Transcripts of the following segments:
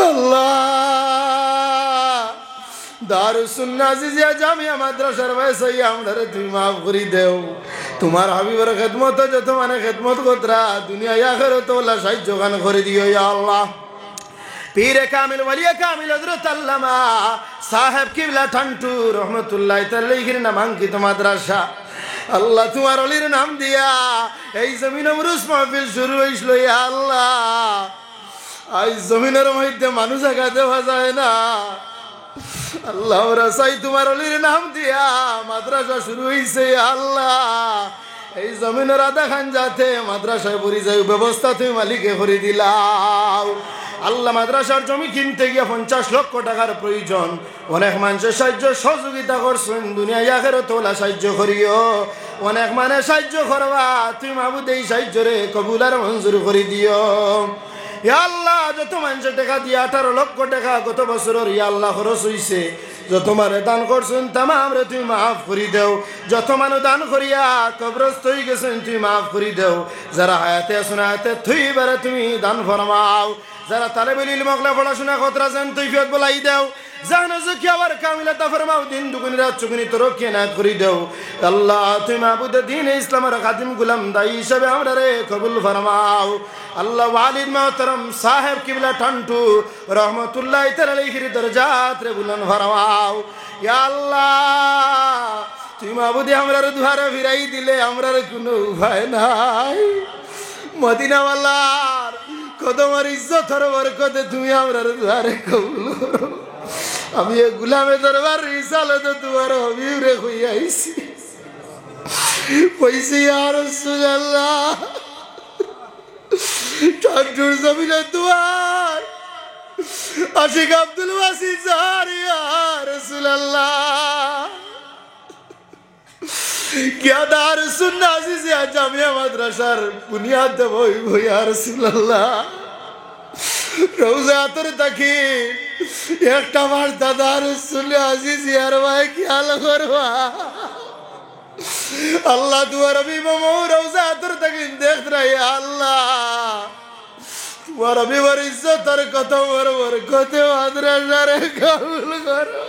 আল্লাহ দারুস সুন্নাহ আজিজিয়া জামিয়া মাদ্রাসার ভাইসাই আমরারে তুমি মাফ করি দেও। তোমার হাবিবের খেদমত যত মানে খেদমত কতরা দুনিয়া আখিরাত ওলা সাহায্য গান করে দিও ইয়া আল্লাহ। পীরে কামিল ওয়ালিয়া কামিল হযরত আল্লামা সাহেব কিবলা ঠান্টু রহমতুল্লাহ তাআলার নামাঙ্কিত মাদ্রাসা আল্লাহ তোমার অলির নাম দিয়া এই জমিন উরুস মাহফিল শুরু হইছিল ইয়া আল্লাহ। আজ জমিনের মধ্যে মানুষ একা দেওয়া যায় না আল্লাহ, আমরা চাই তোমার অলির নাম দিয়া মাদ্রাসা শুরু হইছে আল্লাহ। এই জমিনের আধা খান যাতে মাদ্রাসায় পড়ি যাই ব্যবস্থা তুমি মালিকে করে দিলাও আল্লাহ। মাদ্রাসার জমি কিনতে গিয়ে 50 লক্ষ টাকার প্রয়োজন, অনেক মানুষের সাহায্য সহযোগিতা করছেন, দুনিয়ায় আখিরাতে ওলা সাহায্য করিও। অনেক মানে সাহায্য করবা তুমি মাহবুদ, এই সাহায্য রে কবুল আর মঞ্জুর করে দিও ইয়া আল্লাহ। যত মানুষের টাকা দিয়ে 18 লক্ষ টাকা গত বছরের ইয়া আল্লাহ খরচ হইছে, যত মানে দান করছেন তামাম রে তুমি মাফ করি দেও। যত মানুষ দান করিয়া কবরস্থ হয়ে গেছেন তুমি মাফ করি দেও। যারা হায়াতে আছেন হায়াতে থইবারে তুমি দান ফরমাও। যারা তালেবুল ইলম মকলা পড়াশোনা কতরা যেন তৌফিক বলাই দেও, জানো যে কি আবার কামিলাতা ফরমাও, দিন দুগুনি রাত চুগুনি তরক্কি এনায়েত করে দেও আল্লাহ। তুমি মাহবুদ দ্বীন ইসলামের খাদিম গোলাম দায়ী হিসাবে আমরা রে কবুল ফরমাও আল্লাহ। ওয়ালিদ মোহতরম সাহেব কিবলা ঠান্টু রহমতুল্লাহ তাআলার দরজাত রে বুলন্দ ফরমাও ইয়া আল্লাহ। তুমি মাহবুদ আমরা দুয়ারে ফিরাই দিলে আমরা কোনো উপায় নাই। মদিনাওয়ালার কদমের ইজ্জতের বরকতে তুমি আমরা দুয়ারে কবুল করো। আমি এ গুলামে দরবার রিসালাত তোমার হবিবরে কই আইছি, কইছি ইয়া রাসূলুল্লাহ ঠান্ডুর জমিনে দুয়ার আশিক আব্দুল ওয়াসি জার ইয়া রাসূলুল্লাহ क्या दारुस सुन्नाह আজিজিয়া জামিয়া মাদ্রাসার বুনিয়াদ দেব ইয়া রাসূলুল্লাহ। রওজাতুর তাকি একটা বার দাদারুস সুন্নাহ আজিজিয়ার ভাই খেয়াল করবা আল্লাহ। দুয়ার বি মমো রওজাতুর তাকি দেখ রে আল্লাহ। তোমার বিবর ইজ্জতের কত বড় বরকতে মাদ্রাসার কবুল করো।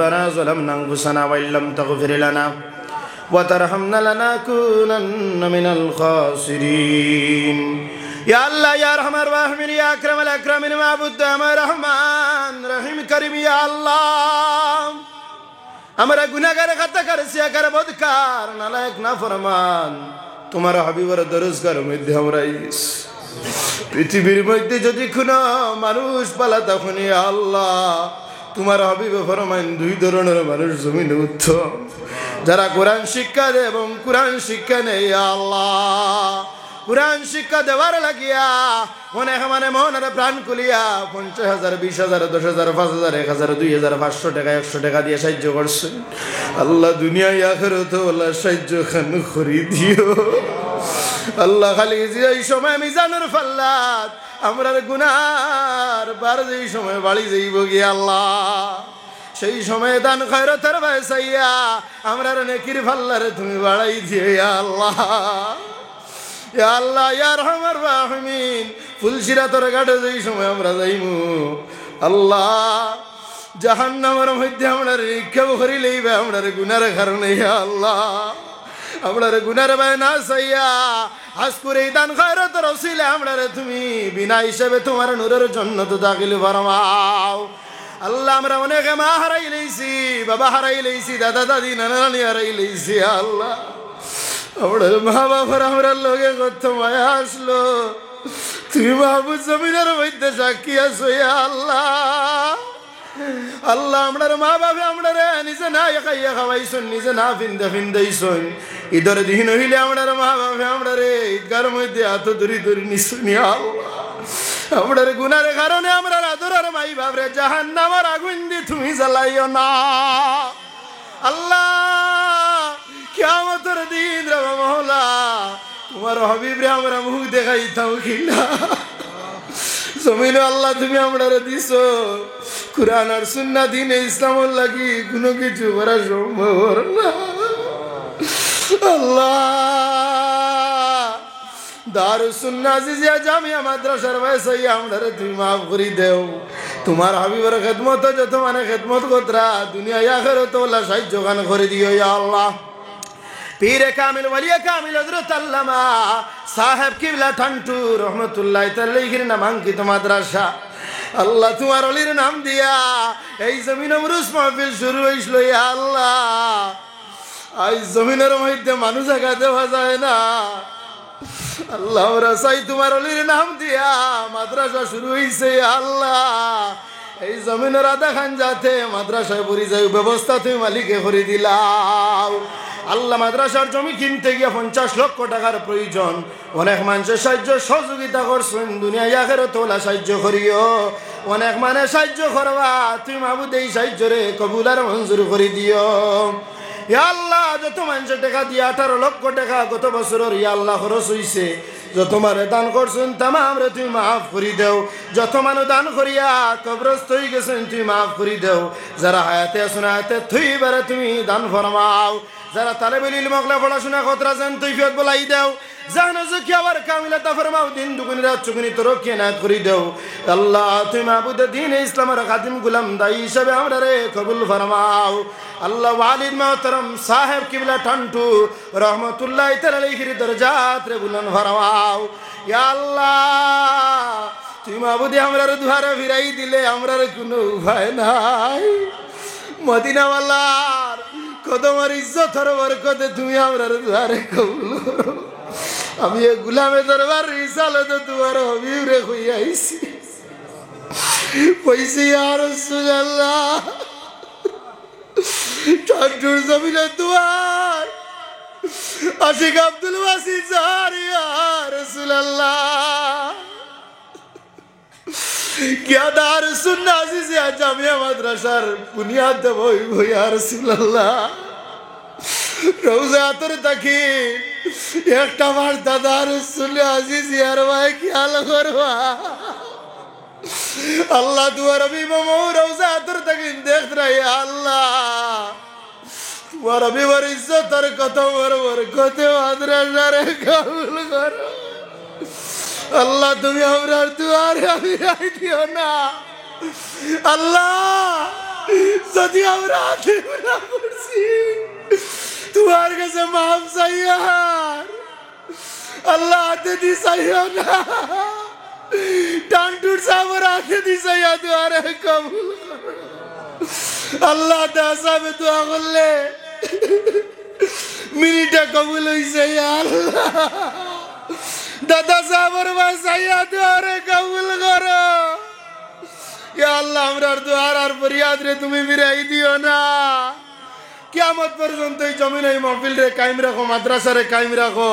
ربنا ظلمنا أنفسنا وإن لم تغفر لنا وترحمنا لنكونن من الخاسرين يا الله يا أرحم الراحمين يا أكرم الأكرمين معبود আমার রহমান রহিম করিম ইয়া আল্লাহ। আমরা গুনাহগার খাতাকার সিয়াকার বদকার নালায়েক নাফরমান তোমার হাবিবের দরজগার মধ্যে আমরা পৃথিবীর মধ্যে যদি কোনো মানুষ পালা তখন ইয়া আল্লাহ তোমার হাবিবে ফরমান দুই ধরনের মানুষ জমিনে উত্তম, যারা কোরআন শিক্ষা দেয় এবং কোরআন শিক্ষা নেই আল্লাহ। কোরআন শিক্ষা দেওয়ার লাগিয়া অনেক মানে মনের প্রাণ খুলিয়া 50,000 20,000 10,000 5,000 1,000 2,000 500 টাকা 100 টাকা দিয়ে সাহায্য করছেন আল্লাহ। দুনিয়ায় আখিরাতে ওলা সাহায্য খান করে দিও আল্লাহ। খালি এই সময় মিজানুর ফাল্লাত আমরার গুনার বার যেই সময় বাড়ি যাইব গিয়ে আল্লাহ, সেই সময় দান খয়রতের বাইসাইয়া আমরার নেকির ফাল্লারে তুমি বাড়াই দিয়ে আল্লাহ। ইয়া আল্লাহ ইয়া রহমান রাহিমিন ফুলসিরাতের ঘাটে যেই সময় আমরা যাইমু আল্লাহ, জাহান্নামের মধ্যে আমরা নিক্ষেপ করি লইবে আমরার গুনার কারণে ইয়া আল্লাহ। আমরার গুনার ভাই না সাইয়া আজকুরে দান খয়রতের ওসিলে আমরারে তুমি বিনা হিসাবে তোমার নূরের জান্নাতে দাখিল ফরমাও আল্লাহ। আমরা অনেক মা হারাই লইছি, বাবা হারাই লইছি, দাদা দাদি নানা নানি হারাই লইছি আল্লাহ। আমরার মা বাবার আমরার লগে কত মায়া আসলো, তুমি মাহবুব জমিনের মধ্যে সাক্ষী আছো আল্লাহ। আল্লাহ আমরার মা বাবা আমরারে নিজে না খাইয়া খাওয়াইছন, নিজে না ফিন্দা ফিন্দাইছন। ঈদের দিন হইলে আমরার মা বাবা আমরারে ঈদগার মধ্যে এত দূরি দূরি নিশুনি আল্লাহ। আমরার গুনার কারণে আমরার আদরের মাই বাবরে জাহান্নামের আগুন দিয়ে তুমি জ্বালাইও না আল্লাহ। কিয়ামতের দিন রে মওলা তোমার হাবিব রে আমরা মুখ দেখাইতাম কিনা জমিনে আল্লাহ তুমি আমরারে দিছো কুরআন আর সুন্নাহ দ্বীন ইসলামের লাগি কোনো কিছু করা সম্ভব না আল্লাহ। দারুস সুন্নাহ আজিজিয়া জামিয়া মাদ্রাসার ওয়াইসাই আমরারে তুমি মাফ করি দেও তোমার হাবিবের খেদমত যত মানে খেদমত কতরা দুনিয়া আখিরাত ওলা সাহায্য গান করে দিও ইয়া আল্লাহ পীরে কামিল ওয়ালিয়া কামিল হযরত আল্লামা সাহেব কিবলা ঠান্টু রহমাতুল্লাহ তাআলার নামাঙ্কিত মাদ্রাসা আল্লাহ তোমার অলির নাম দিয়া এই জমিন উরুস মাহফিল শুরু হইছিল ইয়া আল্লাহ এই জমিনের মধ্যে মানুষ একা দেওয়া যায় না আল্লাহ আমরা চাই তোমার অলির নাম দিয়া মাদ্রাসা শুরু হইছে ইয়া আল্লাহ এই জমিনের আধা খান যাতে মাদ্রাসায় পড়ি যাই ব্যবস্থা তুমি মালিকে করে দিলাও আল্লাহ মাদ্রাসার জমি কিনতে গিয়ে 50 লক্ষ টাকার প্রয়োজন অনেক মানুষের সাহায্য সহযোগিতা করছেন দুনিয়ায় আখিরাতে ওলা সাহায্য করিও অনেক মানে সাহায্য করবা তুমি মাহবুদ এই সাহায্য রে কবুল আর মঞ্জুর করে দিও ইয়া আল্লাহ যত মানুষের টাকা দিয়ে 18 লক্ষ টাকা গত বছরের ইয়া আল্লাহ খরচ হইছে যত মারে দান করছেন তামাম রে তুমি মাফ করে দাও যত মানুষ দান করিয়া কবরস্থ হয়ে গেছেন তুমি মাফ করে দাও যারা হায়াতে আছেন হায়াতে থইবারে তুমি দান ফরমাও যারা তালেবুল ইলম মকলা পড়াশোনা কতরা জান তৌফিক বলাই দাও জানো যে কি আবার কামিলাতা ফরমাও দিন দুগুনি রাত চুগুনি তোর কি নাত করে দাও আল্লাহ তুমি মাবুদ দ্বীন ইসলামের খাদিম গোলাম দাই হিসাবে আমরারে কবুল ফরমাও আল্লাহ ওয়ালিদ মুহতারাম সাহেব কিবলা ঠান্টু রহমাতুল্লাহ তাআলার দরজাত রে বুলন্দ ফরমাও ইয়া আল্লাহ তুমি মাবুদ আমরারে দুয়ারে ফিরাই দিলে আমরারে কোনো উপায় নাই মদিনাওয়ালার কদমের ইজ্জতের বরকতে তুমি আমরারে দুয়ারে কবুল করো আমি এ গুলামে দরবার রিসালাতে তোমার হবিবরে কইয়া আইছি কইছি ইয়া রাসূলুল্লাহ ঠান্ডুর জমিনে দুয়ার আশিক আব্দুল ওয়াসি জার ইয়া রাসূলুল্লাহ क्या दारुस सुन्नाह আজিজিয়া জামিয়া মাদ্রাসার বুনিয়াদ দেব ইয়া রাসূলুল্লাহ রোজা তোর তাকি একটা বার দাদারুস সুন্নাহ আজিজিয়ার ভাই খেয়াল করবা আল্লাহ দুয়ার রবি মামু রোজা তোর তাকি দেখ রে আল্লাহ তোমার রবিবার ইজ্জতের কথা বরকত মাদ্রাসারে কবুল করো আল্লাহ তুমি আমরার দুয়ারে ফিরাই দিও না আল্লাহ যদি আমরা গুনাহ করছি তোমার কাছে মাফ চাইয়া আল্লাহ হাতে দি চাইয়া না টান্টুর সাবর হাতে দি চাইয়া দুয়ারে কবুল করো আল্লাহ দাসাবে দোয়া করলে মিনিটে কবুল হইছে আল্লাহ দাদা সাবর বাসাইয়া দুয়ারে কবুল করো ইয়া আল্লাহ আমরার দুয়ার আর ফরিয়াদ রে তুমি ফিরাই দিও না কিয়ামত পর্যন্ত এই জমিন এই মাহফিল রে কায়েম রাখো মাদ্রাসা রে কায়েম রাখো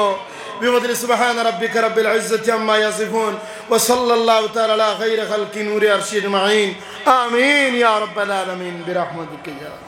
বিমদরি সুবহান রাব্বিকা রাব্বিল ইজ্জাতি আম্মা ইয়াসিফুন ওয়া সাল্লাল্লাহু তাআলা আলা খাইরি খালকি নূরি আরশিল মাইন আমিন ইয়া রাব্বাল আলামিন বিরহমাতিকা ইয়া